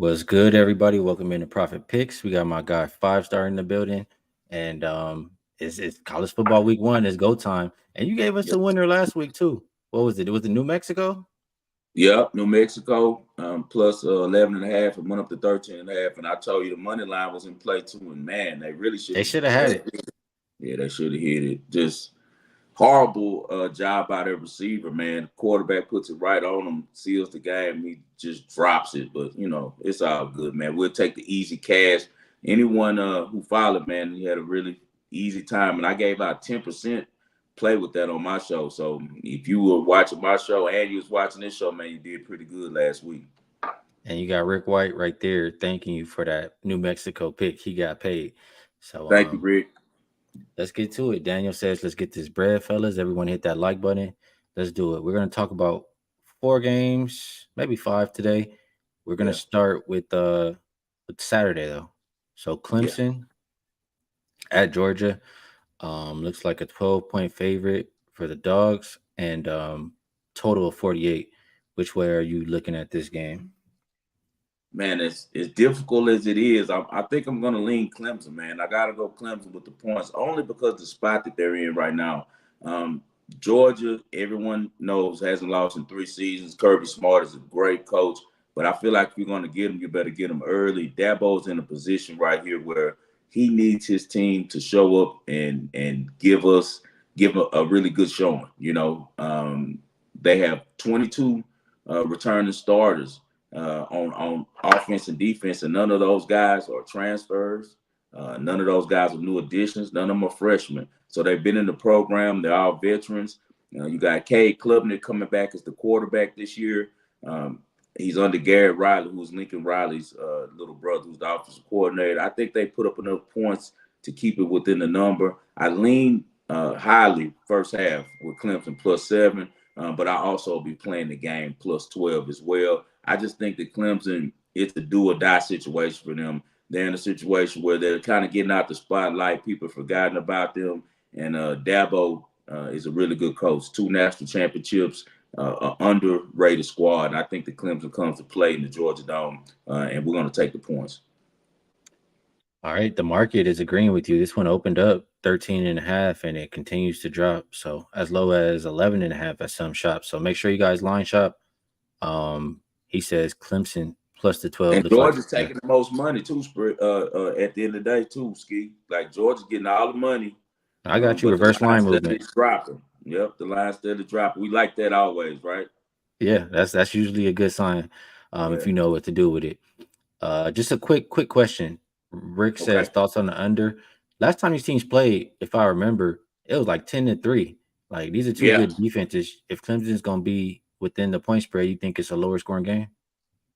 Was good, everybody? Welcome into Profit Picks. We got my guy Five Star in the building, and it's college football week one. It's go time, and you gave us Yep. a winner last week too. What was it? It was the New Mexico. Yep, New Mexico plus 11 and a half and went up to 13 and a half. And I told you the money line was in play too. And man, they really should They have. should have had it. Yeah, they should have hit it. Just horrible job by their receiver, man. Quarterback puts it right on him, seals the game. He just drops it. But, it's all good, man. We'll take the easy cash. Anyone who followed, man, he had a really easy time. And I gave out 10% play with that on my show. So if you were watching my show and you was watching this show, man, you did pretty good last week. And you got Rick White right there thanking you for that New Mexico pick. He got paid. So Thank you, Rick. let's get to it. Daniel says, let's get this bread, fellas. Everyone hit that like button. Let's do it. We're gonna talk about 4 games, maybe 5 today. We're gonna Yeah. start with Saturday though. So Yeah. Clemson at Georgia. Looks like a 12-point favorite for the dogs and total of 48. Which way are you looking at this game? Man, it's as difficult as it is. I think I'm going to lean Clemson, man. I got to go Clemson with the points only because the spot that they're in right now. Um, Georgia, everyone knows, hasn't lost in 3 seasons. Kirby Smart is a great coach, but I feel like if you're going to get him, you better get him early. Dabo's in a position right here where he needs his team to show up and give a really good showing. They have 22 returning starters on offense and defense, and none of those guys are transfers. None of those guys are new additions. None of them are freshmen. So they've been in the program. They're all veterans. You got Cade Klubnik coming back as the quarterback this year. He's under Garrett Riley, who's Lincoln Riley's little brother, who's the offensive coordinator. I think they put up enough points to keep it within the number. I lean highly first half with Clemson +7, but I also be playing the game +12 as well. I just think that Clemson, it's a do or die situation for them. They're in a situation where they're kind of getting out the spotlight. People have forgotten about them. And Dabo is a really good coach. 2 national championships, an underrated squad. And I think the Clemson comes to play in the Georgia Dome, and we're going to take the points. All right, the market is agreeing with you. This one opened up 13 and a half and it continues to drop. So as low as 11 and a half at some shops. So make sure you guys line shop. He says Clemson plus the 12 And looks like Georgia's taking the most money too. At the end of the day, too, Skee. Like Georgia's getting all the money, I got you. but the Reverse line line steady movement. is dropping. Yep, the line steady dropping. We like that always, right? Yeah, that's usually a good sign. If Yeah. you know what to do with it. Just a quick question. Rick Okay. says thoughts on the under. Last time these teams played, if I remember, it was like 10-3. Like these are two Yeah. good defenses. If Clemson's gonna be within the point spread, you think it's a lower scoring game?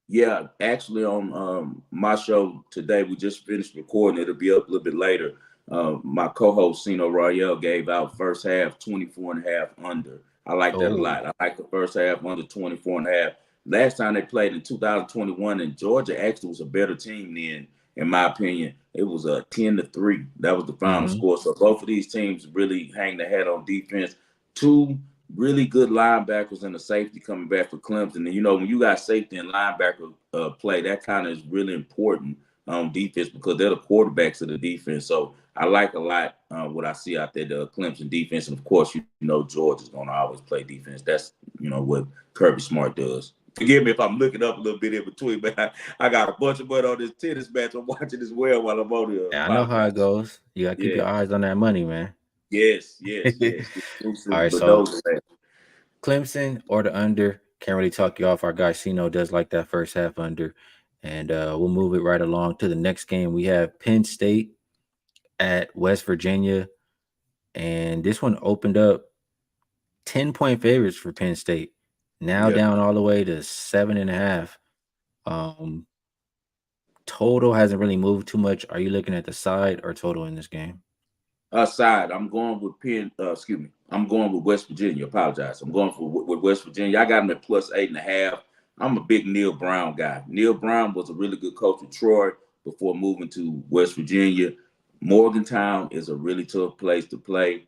Yeah, actually, on my show today, we just finished recording. It'll be up a little bit later. My co-host, Sino Royale, gave out first half 24 and a half under. I like that a Oh, lot. I like the first half under 24 and a half. Last time they played in 2021, and Georgia actually was a better team then, in my opinion. It was a 10-3. That was the final mm-hmm. score. So both of these teams really hang their head on defense. Two really good linebackers and a safety coming back for Clemson. And, when you got safety and linebacker play, that kind of is really important on defense because they're the quarterbacks of the defense. So I like a lot what I see out there, the Clemson defense. And, of course, Georgia's going to always play defense. That's, what Kirby Smart does. Forgive me if I'm looking up a little bit in between, but I got a bunch of money on this tennis match. I'm watching as well while I'm on the Yeah, I know how it podcast. goes. You gotta keep Yeah. your eyes on that money, man. Yes, yes, yes. All right, But so those are Clemson or the under. Can't really talk you off. Our guy Sino does like that first half under. And we'll move it right along to the next game. We have Penn State at West Virginia. And this one opened up 10-point favorites for Penn State. Now yeah. down all the way to 7.5. Um, total hasn't really moved too much. Are you looking at the side or total in this game? Side. I'm going with I'm going with West Virginia. Apologize. I'm going with West Virginia. I got them at +8.5. I'm a big Neil Brown guy. Neil Brown was a really good coach at Troy before moving to West Virginia. Morgantown is a really tough place to play.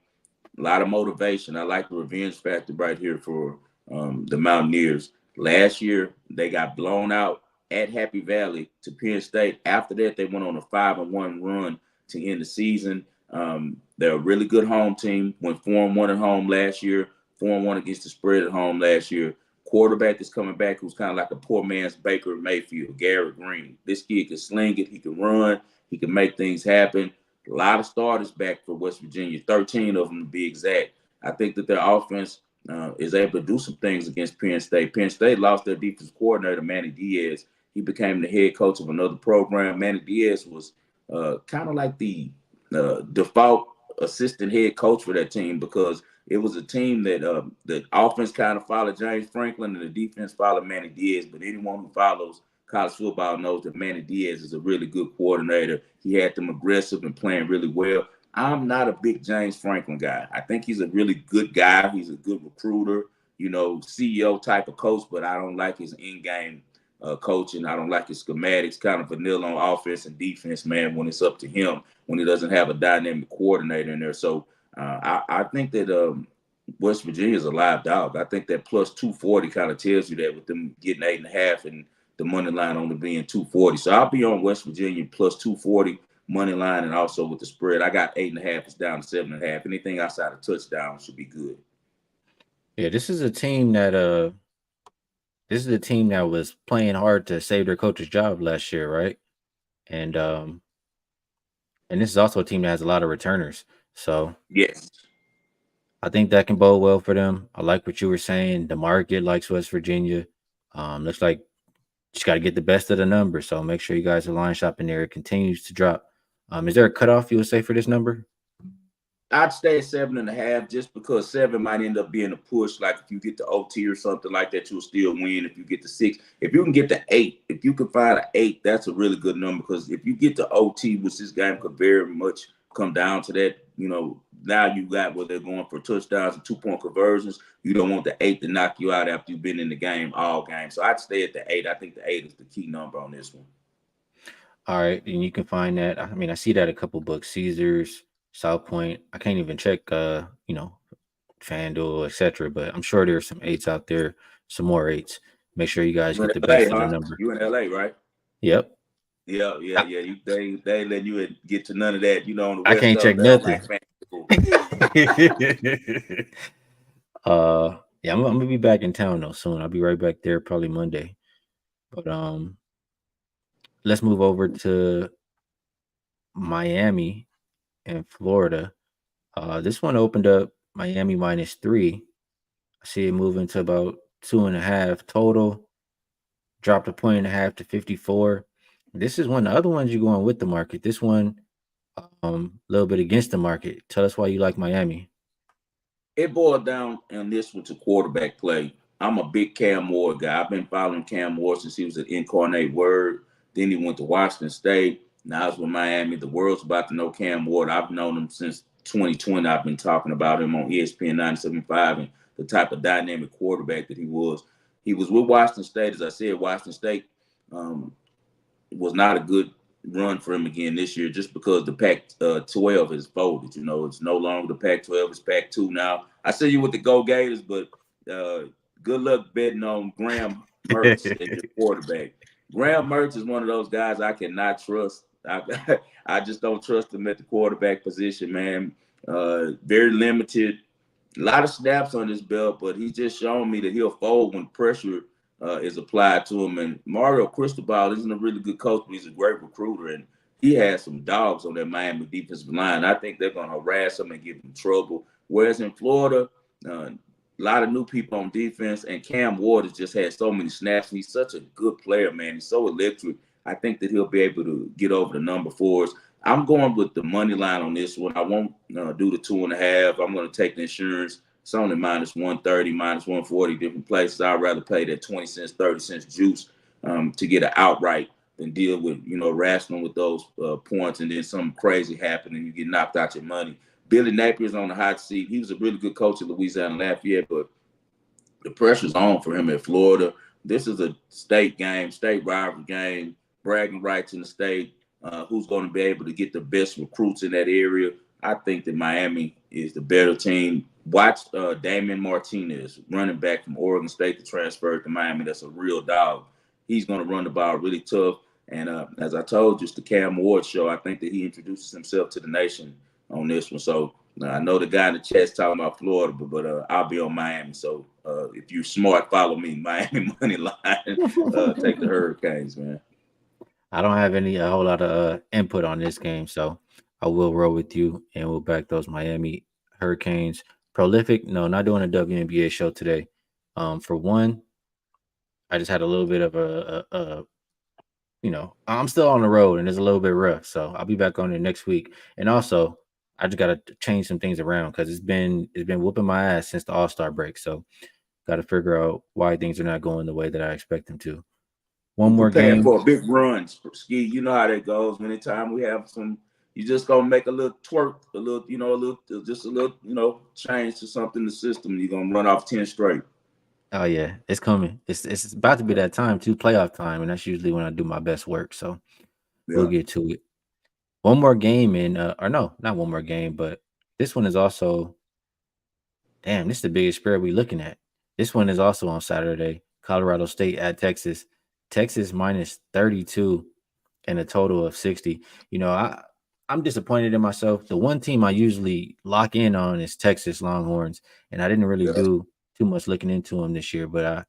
A lot of motivation. I like the revenge factor right here for the Mountaineers. Last year, they got blown out at Happy Valley to Penn State. After that, they went on a 5-1 run to end the season. They're a really good home team. Went 4-1 at home last year, 4-1 against the spread at home last year. Quarterback is coming back, who's kind of like a poor man's Baker Mayfield, Garrett Green. This kid can sling it. He can run. He can make things happen. A lot of starters back for West Virginia, 13 of them to be exact. I think that their offense is able to do some things against Penn State. Penn State lost their defensive coordinator, Manny Diaz. He became the head coach of another program. Manny Diaz was kind of like the default assistant head coach for that team, because it was a team that the offense kind of followed James Franklin and the defense followed Manny Diaz. But anyone who follows college football knows that Manny Diaz is a really good coordinator. He had them aggressive and playing really well. I'm not a big James Franklin guy. I think he's a really good guy. He's a good recruiter, CEO type of coach, but I don't like his in-game coaching. I don't like his schematics, kind of vanilla on offense and defense, man, when it's up to him, when he doesn't have a dynamic coordinator in there. So I think that West Virginia is a live dog. I think that plus 240 kind of tells you that, with them getting 8.5 and the money line only being 240. So I'll be on West Virginia plus 240 money line, and also with the spread. I got 8.5. It's down to 7.5. Anything outside of touchdown should be good. Yeah, this is a team that was playing hard to save their coach's job last year, right? And this is also a team that has a lot of returners. So yes, I think that can bode well for them. I like what you were saying. The market likes West Virginia. Looks like just got to get the best of the numbers. So make sure you guys are line shopping there. It continues to drop. Is there a cutoff you would say for this number? I'd stay at 7.5, just because 7 might end up being a push. Like if you get to OT or something like that, you'll still win. If you get to 6, if you can get to 8, if you can find an 8, that's a really good number. Because if you get to OT, which this game could very much come down to that, now you got where they're going for touchdowns and 2-point conversions. You don't want the 8 to knock you out after you've been in the game all game. So I'd stay at the 8. I think the 8 is the key number on this one. All right, and you can find that. I mean, I see that a couple books, Caesars, South Point. I can't even check, FanDuel, etc. But I'm sure there's some 8s out there, some more 8s. Make sure you guys get the best of the number. You in LA, right? Yep. Yeah. They let you get to none of that. On the West I can't Coast, check nothing. Yeah, I'm gonna be back in town though soon. I'll be right back there, probably Monday. But let's move over to Miami and Florida. This one opened up Miami -3. I see it moving to about 2.5 total. Dropped a 1.5 to 54. This is one of the other ones you're going with the market. This one, a little bit against the market. Tell us why you like Miami. It boiled down in this one to quarterback play. I'm a big Cam Ward guy. I've been following Cam Ward since he was at Incarnate Word. Then he went to Washington State. Now it's with Miami. The world's about to know Cam Ward. I've known him since 2020. I've been talking about him on ESPN 97.5 and the type of dynamic quarterback that he was. He was with Washington State. As I said, Washington State was not a good run for him again this year, just because the Pac-12 is folded. It's no longer the Pac-12, it's Pac-2 now. I see you with the Go Gators, but good luck betting on Graham Mertz as your quarterback. Graham Mertz is one of those guys I cannot trust. I just don't trust him at the quarterback position, man. Very limited. A lot of snaps on his belt, but he's just shown me that he'll fold when pressure is applied to him. And Mario Cristobal isn't a really good coach, but he's a great recruiter. And he has some dogs on that Miami defensive line. I think they're going to harass him and give him trouble. Whereas in Florida, a lot of new people on defense, and Cam Ward has just had so many snaps. He's such a good player, man. He's so electric. I think that he'll be able to get over the number 4s. I'm going with the money line on this one. I won't do the 2.5. I'm going to take the insurance. It's only -130, -140, different places. I'd rather pay that 20 cents, 30 cents juice to get an outright than deal with, wrestling with those points and then something crazy happen and you get knocked out your money. Billy Napier's on the hot seat. He was a really good coach at Louisiana Lafayette, but the pressure's on for him at Florida. This is a state game, state rivalry game, bragging rights in the state. Who's going to be able to get the best recruits in that area? I think that Miami is the better team. Watch Damian Martinez, running back from Oregon State, that transferred to Miami. That's a real dog. he's going to run the ball really tough. And as I told you, it's the Cam Ward show. I think that he introduces himself to the nation on this one. So I know the guy in the chat's talking about Florida, but I'll be on Miami. So if you're smart, follow me. Miami money line. Take the Hurricanes, man. I don't have a whole lot of input on this game, so I will roll with you, and we'll back those Miami Hurricanes. Prolific, no, not doing a WNBA show today. For one, I just had a little bit of I'm still on the road and it's a little bit rough, so I'll be back on it next week. And also, I just gotta change some things around because it's been whooping my ass since the All-Star break. So, got to figure out why things are not going the way that I expect them to. One I'm more preparing game. for a big run, Skee. You know how that goes. Anytime we have some, you just gonna make a little twerk, just a little, change to something in the system. You're gonna run off 10 straight. Oh yeah, it's coming. It's about to be that time too, playoff time, and that's usually when I do my best work. So we'll Yeah. get to it. One more game, and or no, not one more game, but this one is also. Damn, this is the biggest spread we're looking at. This one is also on Saturday. Colorado State at Texas. Texas minus 32 and a total of 60. I'm disappointed in myself. The one team I usually lock in on is Texas Longhorns, and I didn't really Yeah. do too much looking into them this year. But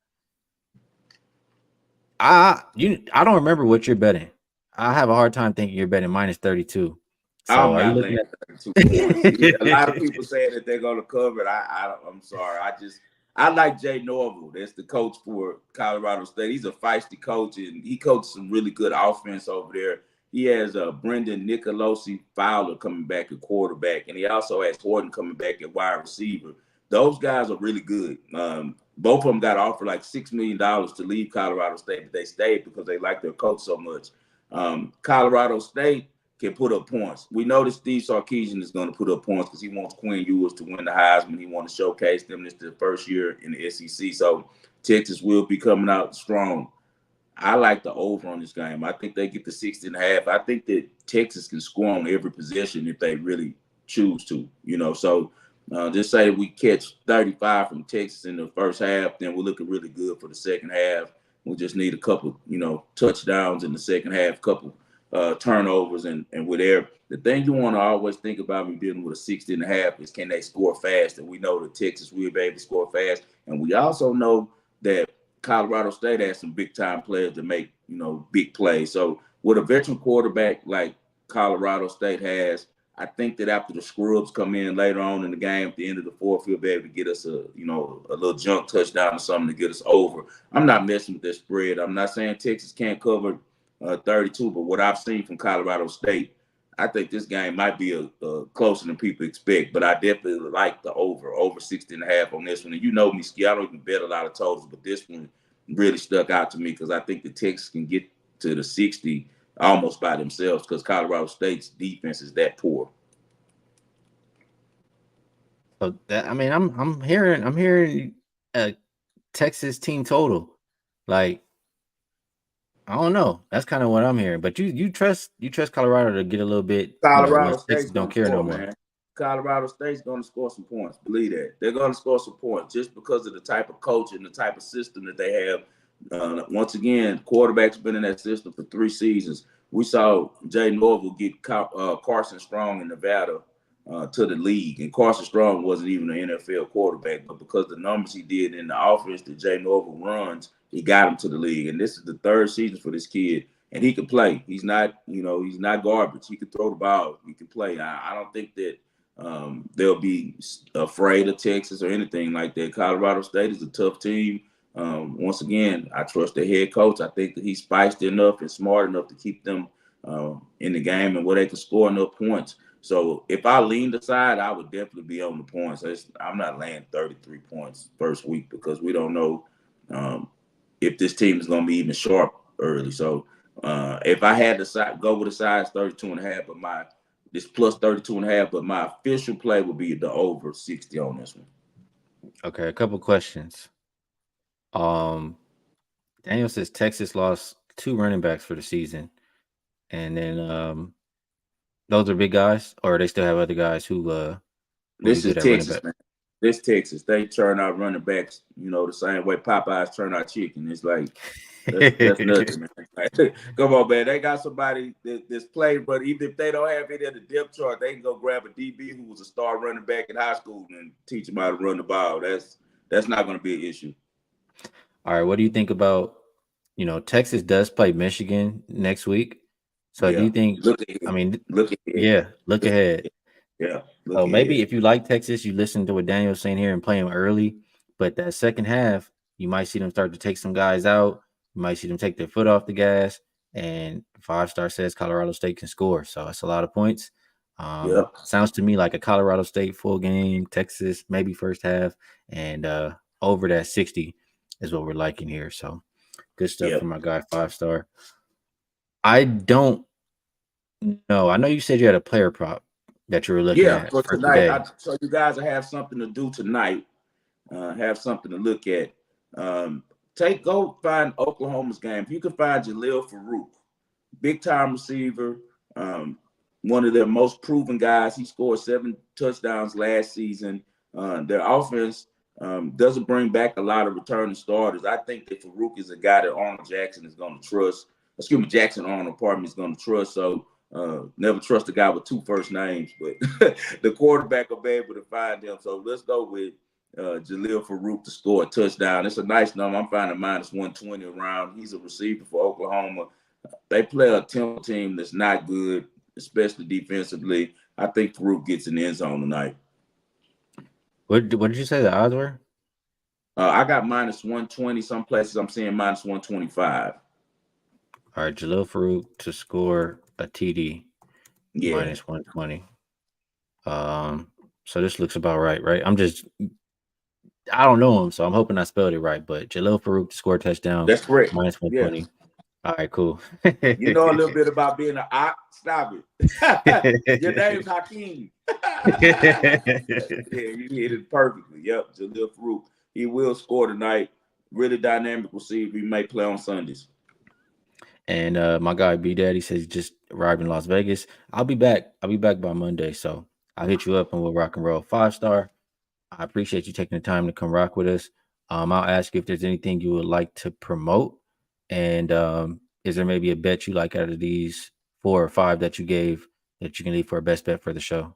I don't remember what you're betting. I have a hard time thinking you're betting minus 32. So I'm are you not looking laying at? 32 points. A lot of people saying that they're going to cover it. I'm sorry. I like Jay Norville. That's the coach for Colorado State. He's a feisty coach, and he coaches some really good offense over there. He has Brendan Nicolosi Fowler coming back at quarterback, and he also has Horton coming back at wide receiver. Those guys are really good. Both of them got offered like $6 million to leave Colorado State, but they stayed because they like their coach so much. Colorado State can put up points. We know that Steve Sarkisian is going to put up points because he wants Quinn Ewers to win the Heisman. He wants to showcase them. This is the first year in the SEC, so Texas will be coming out strong. I like the over on this game. I think they get the 60.5. I think that Texas can score on every possession if they really choose to. So just say we catch 35 from Texas in the first half, then we're looking really good for the second half. We just need a couple, touchdowns in the second half, couple turnovers, and with air. The thing you want to always think about when dealing with a 60.5 is can they score fast? And we know that Texas will be able to score fast. And we also know that Colorado State has some big time players to make, big plays. So with a veteran quarterback like Colorado State has, I think that after the scrubs come in later on in the game, at the end of the fourth, he'll be able to get us a little junk touchdown or something to get us over. I'm not messing with this spread. I'm not saying Texas can't cover 32, but what I've seen from Colorado State, I think this game might be a closer than people expect, but I definitely like the over 60.5 on this one. And you know me, Skee, I don't even bet a lot of totals, but this one really stuck out to me because I think the Texas can get to the 60 almost by themselves because Colorado State's defense is that poor. So that I'm hearing a Texas team total. Like I don't know. That's kind of what I'm hearing. But you trust Colorado to get a little bit, Colorado once Texas State's don't going to care no score, more. man. Colorado State's going to score some points. Believe that. They're going to score some points just because of the type of coach and the type of system that they have. Once again, quarterback's been in that system for 3 seasons. We saw Jay Norville get Carson Strong in Nevada to the league. And Carson Strong wasn't even an NFL quarterback, but because the numbers he did in the offense that Jay Norville runs, he got him to the league. And this is the 3rd season for this kid. And he can play. He's not garbage. He can throw the ball. He can play. I don't think that they'll be afraid of Texas or anything like that. Colorado State is a tough team. Once again, I trust the head coach. I think that he's feisty enough and smart enough to keep them in the game and where they can score enough points. So if I leaned aside, I would definitely be on the points. I'm not laying 33 points first week because we don't know if this team is going to be even sharp early. So if I had to go with a size 32.5, but this plus 32.5, but my official play would be the over 60 on this one. Okay, a couple questions. Um, Daniel says Texas lost 2 running backs for the season, and then those are big guys, or they still have other guys who be This is good at running Texas, back. man. This Texas, they turn out running backs, the same way Popeyes turn out chicken. It's like That's nothing, man. Come on, man. They got somebody that's played, but even if they don't have it in the depth chart, they can go grab a DB who was a star running back in high school and teach them how to run the ball. That's not going to be an issue. All right, what do you think about, Texas does play Michigan next week. So do Yeah. you think, Look ahead. I mean, Look ahead. yeah, look Look ahead. ahead. Yeah. Look So maybe ahead. if you like Texas, you listen to what Daniel's saying here and play them early. But that second half, you might see them start to take some guys out. You might see them take their foot off the gas. And 5-star says Colorado State can score. So that's a lot of points. Yep. Sounds to me like a Colorado State full game, Texas, maybe first half, and over that 60 is what we're liking here. So good stuff Yep. from my guy, 5-star. I don't know. I know you said you had a player prop that you were looking Yeah. at For for tonight, today. so you guys will have something to do tonight. Have something to look at. Um, go find Oklahoma's game. If you can find Jalil Farouk, big time receiver, one of their most proven guys. He scored 7 touchdowns last season. Their offense doesn't bring back a lot of returning starters. I think that Farouk is a guy that Arnold Jackson is going to trust. Excuse me, Jackson Arnold, pardon me, is going to trust. So never trust a guy with 2 first names, but the quarterback will be able to find him. So let's go with Jalil Farouk to score a touchdown. It's a nice number. I'm finding minus 120 around. He's a receiver for Oklahoma. They play a Temple team that's not good, especially defensively. I think Farouk gets in the end zone tonight. What did you say the odds were? I got minus 120. Some places I'm seeing minus 125. All right, Jalil Farouk to score a TD Yeah. minus 120. So this looks about right? I don't know him, so I'm hoping I spelled it right. But Jalil Farouk to score a touchdown That's correct. minus Yeah. 120. All right, cool. You know a little bit about being an ox. Stop it. Your name's Hakeem. Yeah, you hit it perfectly. Yep, Jalil Farouk. He will score tonight. Really dynamic receiver. He may play on Sundays. And my guy B Daddy says he just arrived in Las Vegas. I'll be back. I'll be back by Monday. So I'll hit you up and we'll rock and roll. 5-star. I appreciate you taking the time to come rock with us. I'll ask you if there's anything you would like to promote. And is there maybe a bet you like out of these 4 or 5 that you gave that you can leave for a best bet for the show?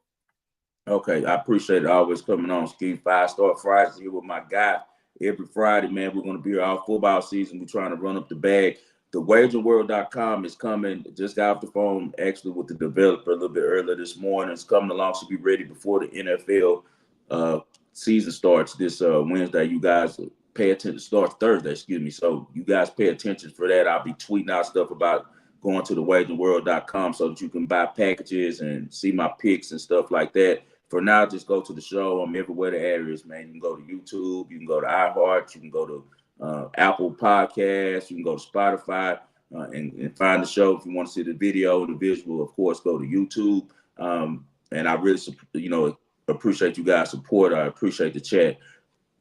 Okay, I appreciate it. Always coming on Skee 5-star Fridays here with my guy. Every Friday, man, we're going to be here all football season. We're trying to run up the bag. The wagerworld.com is coming. Just got off the phone actually with the developer a little bit earlier this morning. It's coming along. Should be ready before the NFL season starts this Wednesday. You guys pay attention. Starts Thursday, excuse me. So you guys pay attention for that. I'll be tweeting out stuff about going to the wagerworld.com so that you can buy packages and see my picks and stuff like that. For now, just go to the show. I'm everywhere the areas, man. You can go to YouTube. You can go to iHeart. You can go to Apple Podcasts. You can go to Spotify and find the show. If you want to see the video and the visual, of course, go to YouTube. And I really, appreciate you guys' support. I appreciate the chat.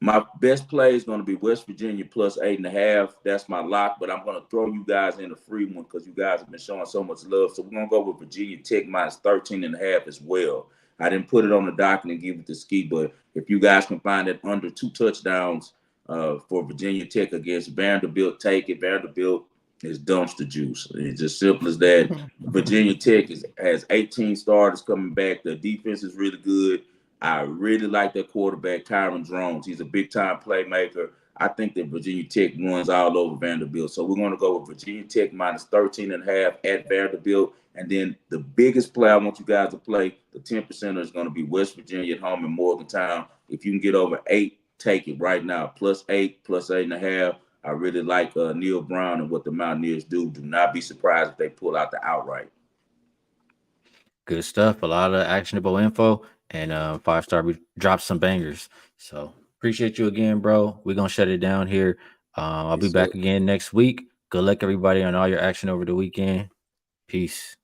My best play is going to be West Virginia plus 8.5. That's my lock, but I'm going to throw you guys in a free one because you guys have been showing so much love. So we're going to go with Virginia Tech minus 13.5 as well. I didn't put it on the docket and give it to Skee, but if you guys can find it under 2 touchdowns for Virginia Tech against Vanderbilt, take it. Vanderbilt is dumpster juice. It's as simple as that. Virginia Tech has 18 starters coming back. The defense is really good. I really like that quarterback, Kyron Drones. He's a big-time playmaker. I think that Virginia Tech runs all over Vanderbilt. So we're going to go with Virginia Tech minus 13.5 at Vanderbilt. And then the biggest play I want you guys to play, the 10% is going to be West Virginia at home in Morgantown. If you can get over 8, take it right now. Plus 8, plus 8.5. I really like Neil Brown and what the Mountaineers do. Do not be surprised if they pull out the outright. Good stuff. A lot of actionable info. And 5-star, we dropped some bangers. So appreciate you again, bro. We're going to shut it down here. I'll be back again next week. Good luck, everybody, on all your action over the weekend. Peace.